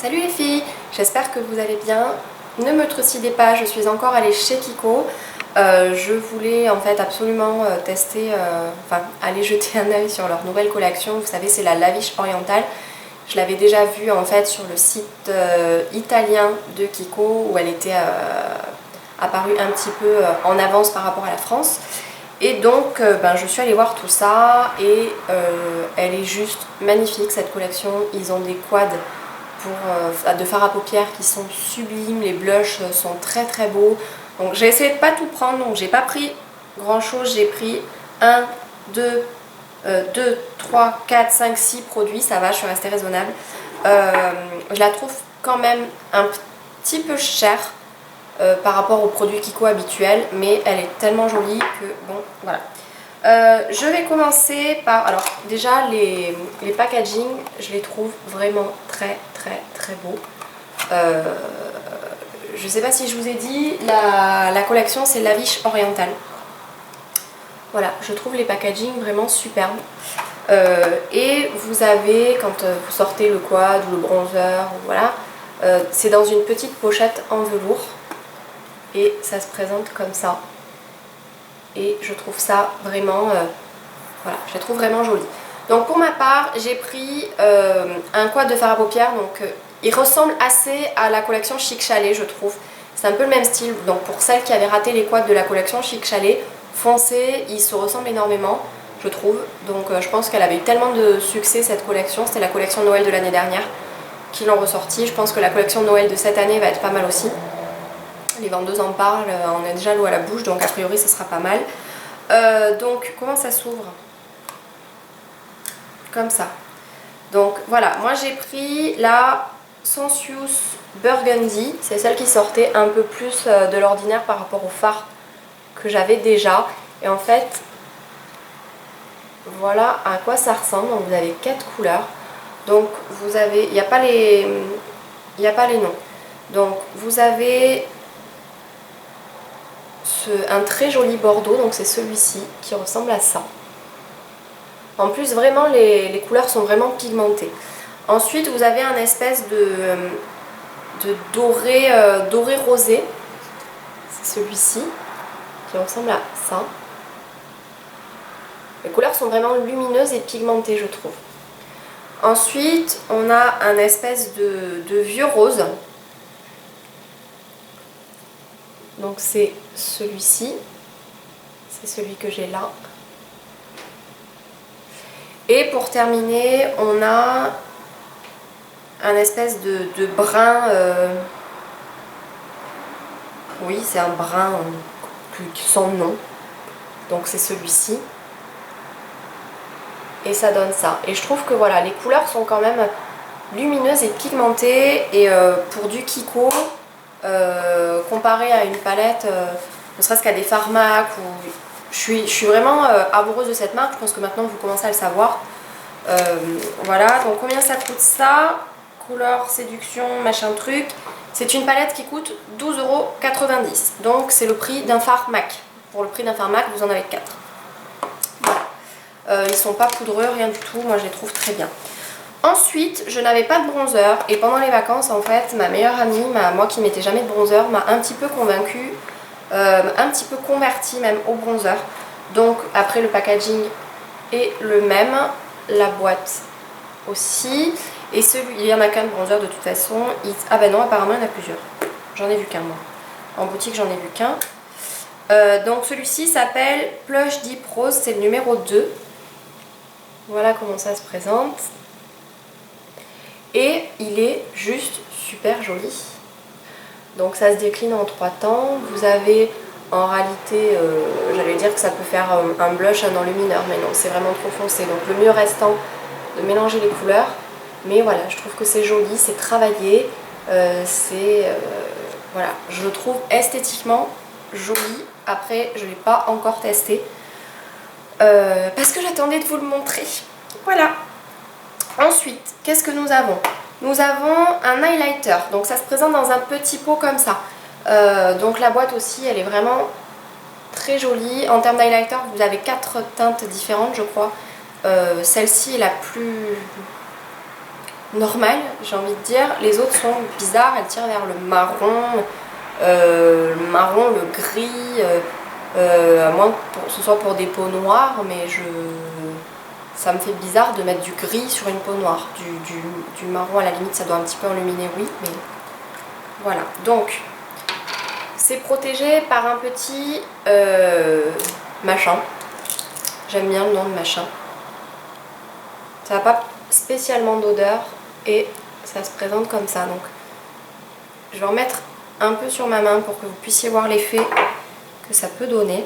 Salut les filles, j'espère que vous allez bien. Ne me trucidez pas, je suis encore allée chez Kiko. Je voulais en fait absolument tester, aller jeter un œil sur leur nouvelle collection. Vous savez, c'est la Lavish orientale. Je l'avais déjà vue en fait sur le site italien de Kiko où elle était apparue un petit peu en avance par rapport à la France. Et donc je suis allée voir tout ça et elle est juste magnifique cette collection. Ils ont des quads de fard à paupières qui sont sublimes, les blushs sont très très beaux. Donc j'ai essayé de pas tout prendre, donc j'ai pas pris grand chose, j'ai pris 1, 2, 3, 4, 5, 6 produits, ça va, je suis restée raisonnable. Je la trouve quand même un petit peu chère par rapport aux produits Kiko habituels, mais elle est tellement jolie que bon, voilà. Je vais commencer par, alors déjà les packaging, je les trouve vraiment très très très beaux. Je sais pas si je vous ai dit, la collection c'est Lavish orientale. Voilà, je trouve les packaging vraiment superbes. Et vous avez, quand vous sortez le quad ou le bronzer, voilà, c'est dans une petite pochette en velours. Et ça se présente comme ça. Et je trouve ça vraiment, voilà, je la trouve vraiment jolie. Donc pour ma part, j'ai pris un quad de fard à paupières, donc il ressemble assez à la collection Chic Chalet, je trouve. C'est un peu le même style, donc pour celles qui avaient raté les quads de la collection Chic Chalet, foncez, ils se ressemblent énormément, je trouve. Donc je pense qu'elle avait eu tellement de succès cette collection, c'était la collection Noël de l'année dernière qui l'ont ressortie. Je pense que la collection Noël de cette année va être pas mal aussi. Les vendeuses en parlent, on a déjà l'eau à la bouche, donc a priori ce sera pas mal. Donc comment ça s'ouvre? Comme ça. Donc voilà, moi j'ai pris la Sensuous Burgundy, c'est celle qui sortait un peu plus de l'ordinaire par rapport au fard que j'avais déjà. Et en fait, voilà à quoi ça ressemble. Donc vous avez 4 couleurs. Donc vous avez, il n'y a pas les noms. Donc vous avez un très joli bordeaux, donc c'est celui-ci qui ressemble à ça. En plus vraiment les couleurs sont vraiment pigmentées. Ensuite vous avez un espèce de doré, doré rosé, c'est celui-ci qui ressemble à ça. Les couleurs sont vraiment lumineuses et pigmentées, je trouve. Ensuite on a un espèce de vieux rose. Donc c'est celui-ci, c'est celui que j'ai là. Et pour terminer, on a un espèce de brun, oui c'est un brun sans nom, donc c'est celui-ci. Et ça donne ça. Et je trouve que voilà, les couleurs sont quand même lumineuses et pigmentées. Et pour du Kiko, comparé à une palette, ne serait-ce qu'à des Pharmac, ou je suis vraiment amoureuse de cette marque. Je pense que maintenant vous commencez à le savoir. Voilà, donc combien ça coûte ça? Couleur, séduction, machin truc. C'est une palette qui coûte 12,90 €. Donc c'est le prix d'un Pharmac. Pour le prix d'un Pharmac, vous en avez 4. Ils sont pas poudreux, rien du tout, moi je les trouve très bien. Ensuite, je n'avais pas de bronzer et pendant les vacances en fait, ma meilleure amie, moi qui mettais jamais de bronzer, m'a un petit peu convaincue, un petit peu convertie même au bronzer. Donc après le packaging est le même, la boîte aussi, et il y en a qu'un de bronzer de toute façon. Ah ben non, apparemment il y en a plusieurs, j'en ai vu qu'un moi, en boutique j'en ai vu qu'un. Donc celui-ci s'appelle Plush Deep Rose, c'est le numéro 2. Voilà comment ça se présente. Et il est juste super joli. Donc ça se décline en 3 tons. Vous avez en réalité, j'allais dire que ça peut faire un blush, un enlumineur, mais non, c'est vraiment trop foncé. Donc le mieux restant de mélanger les couleurs. Mais voilà, je trouve que c'est joli, c'est travaillé. Voilà, je le trouve esthétiquement joli. Après, je ne l'ai pas encore testé. Parce que j'attendais de vous le montrer. Voilà. Ensuite, qu'est-ce que nous avons? Nous avons un highlighter. Donc ça se présente dans un petit pot comme ça. Donc la boîte aussi, elle est vraiment très jolie. En termes d'highlighter, vous avez 4 teintes différentes, je crois. Celle-ci est la plus normale, j'ai envie de dire. Les autres sont bizarres, elles tirent vers le marron, le gris, à moins que ce soit pour des peaux noires, mais ça me fait bizarre de mettre du gris sur une peau noire. Du marron à la limite ça doit un petit peu enluminer, oui, mais voilà. Donc c'est protégé par un petit machin. J'aime bien le nom de machin. Ça n'a pas spécialement d'odeur et ça se présente comme ça. Donc je vais en mettre un peu sur ma main pour que vous puissiez voir l'effet que ça peut donner.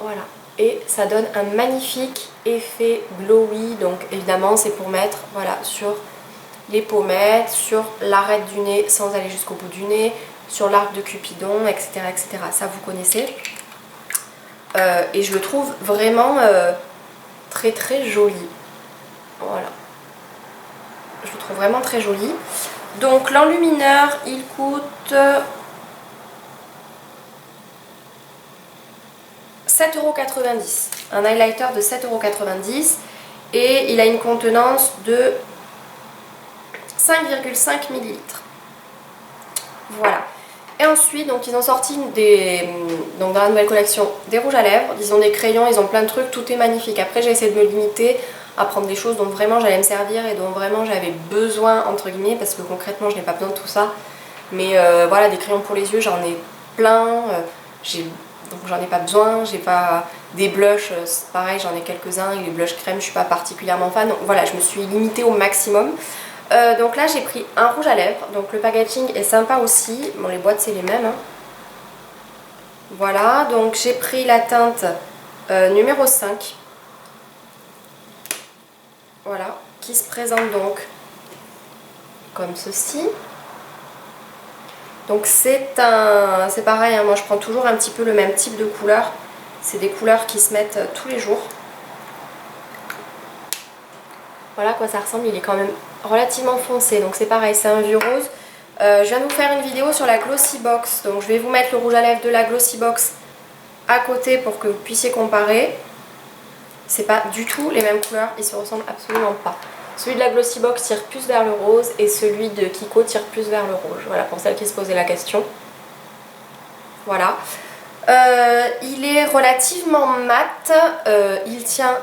Voilà. Et ça donne un magnifique effet glowy. Donc évidemment c'est pour mettre, voilà, sur les pommettes, sur l'arête du nez sans aller jusqu'au bout du nez, sur l'arc de Cupidon, etc., etc. Ça vous connaissez. Et je le trouve vraiment très très joli. Voilà. Je le trouve vraiment très joli. Donc l'enlumineur, il coûte 7,90 €. Un highlighter de 7,90 € et il a une contenance de 5,5 ml. Voilà. Et ensuite, donc ils ont sorti donc dans la nouvelle collection des rouges à lèvres, ils ont des crayons, ils ont plein de trucs, tout est magnifique. Après j'ai essayé de me limiter à prendre des choses dont vraiment j'allais me servir et dont vraiment j'avais besoin entre guillemets, parce que concrètement je n'ai pas besoin de tout ça. Mais voilà, des crayons pour les yeux j'en ai plein, donc j'en ai pas besoin, j'ai pas des blushs, pareil j'en ai quelques-uns, et les blushs crème je suis pas particulièrement fan, donc voilà, je me suis limitée au maximum. Donc là j'ai pris un rouge à lèvres, donc le packaging est sympa aussi, bon les boîtes c'est les mêmes, hein. Voilà, donc j'ai pris la teinte numéro 5, voilà, qui se présente donc comme ceci. Donc c'est pareil, hein, moi je prends toujours un petit peu le même type de couleur, c'est des couleurs qui se mettent tous les jours. Voilà à quoi ça ressemble, il est quand même relativement foncé, donc c'est pareil, c'est un vieux rose. Je viens de vous faire une vidéo sur la Glossy Box, donc je vais vous mettre le rouge à lèvres de la Glossy Box à côté pour que vous puissiez comparer. C'est pas du tout les mêmes couleurs, ils se ressemblent absolument pas. Celui de la Glossy Box tire plus vers le rose et celui de Kiko tire plus vers le rouge. Voilà, pour celles qui se posaient la question. Voilà. Il est relativement mat, il tient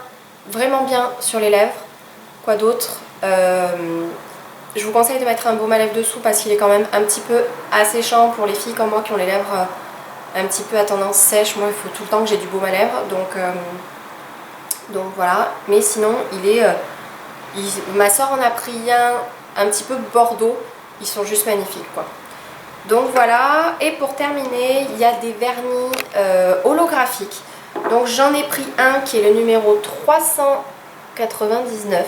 vraiment bien sur les lèvres. Quoi d'autre, je vous conseille de mettre un baume à lèvres dessous parce qu'il est quand même un petit peu asséchant pour les filles comme moi qui ont les lèvres un petit peu à tendance sèche. Moi il faut tout le temps que j'ai du baume à lèvres, donc voilà. Mais sinon ma soeur en a pris un petit peu bordeaux, ils sont juste magnifiques quoi. Donc voilà, et pour terminer il y a des vernis holographiques. Donc j'en ai pris un qui est le numéro 399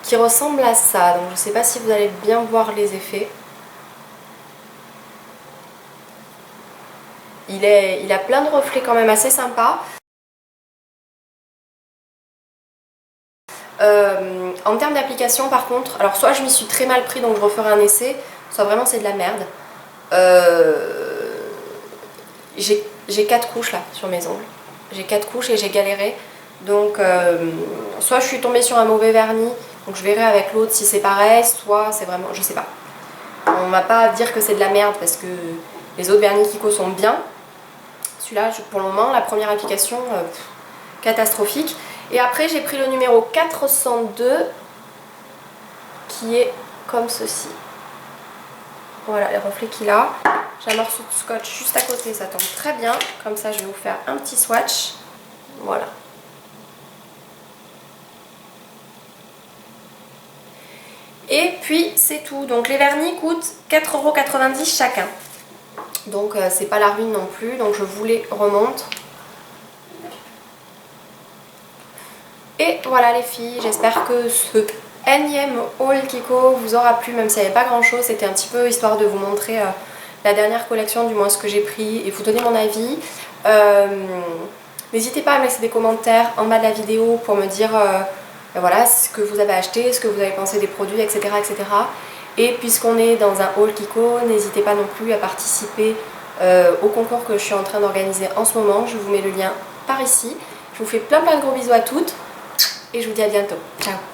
qui ressemble à ça, donc je ne sais pas si vous allez bien voir les effets. Il a plein de reflets quand même assez sympas. En termes d'application par contre, alors soit je m'y suis très mal pris donc je referai un essai, soit vraiment c'est de la merde. J'ai 4 couches là sur mes ongles, j'ai 4 couches et j'ai galéré. Donc soit je suis tombée sur un mauvais vernis, donc je verrai avec l'autre si c'est pareil, soit c'est vraiment, je sais pas. On va pas dire que c'est de la merde parce que les autres vernis Kiko sont bien. Celui-là pour le moment, la première application, catastrophique. Et après j'ai pris le numéro 402 qui est comme ceci. Voilà les reflets qu'il a. J'ai un morceau de scotch juste à côté, ça tombe très bien. Comme ça je vais vous faire un petit swatch. Voilà. Et puis c'est tout, donc les vernis coûtent 4,90 € chacun. Donc c'est pas la ruine non plus, donc je vous les remonte. Et voilà les filles, j'espère que ce énième haul Kiko vous aura plu, même s'il n'y avait pas grand chose, c'était un petit peu histoire de vous montrer la dernière collection, du moins ce que j'ai pris, et vous donner mon avis. N'hésitez pas à me laisser des commentaires en bas de la vidéo pour me dire voilà, ce que vous avez acheté, ce que vous avez pensé des produits, etc. etc. Et puisqu'on est dans un haul Kiko, n'hésitez pas non plus à participer au concours que je suis en train d'organiser en ce moment. Je vous mets le lien par ici. Je vous fais plein de gros bisous à toutes. et je vous dis à bientôt. Ciao!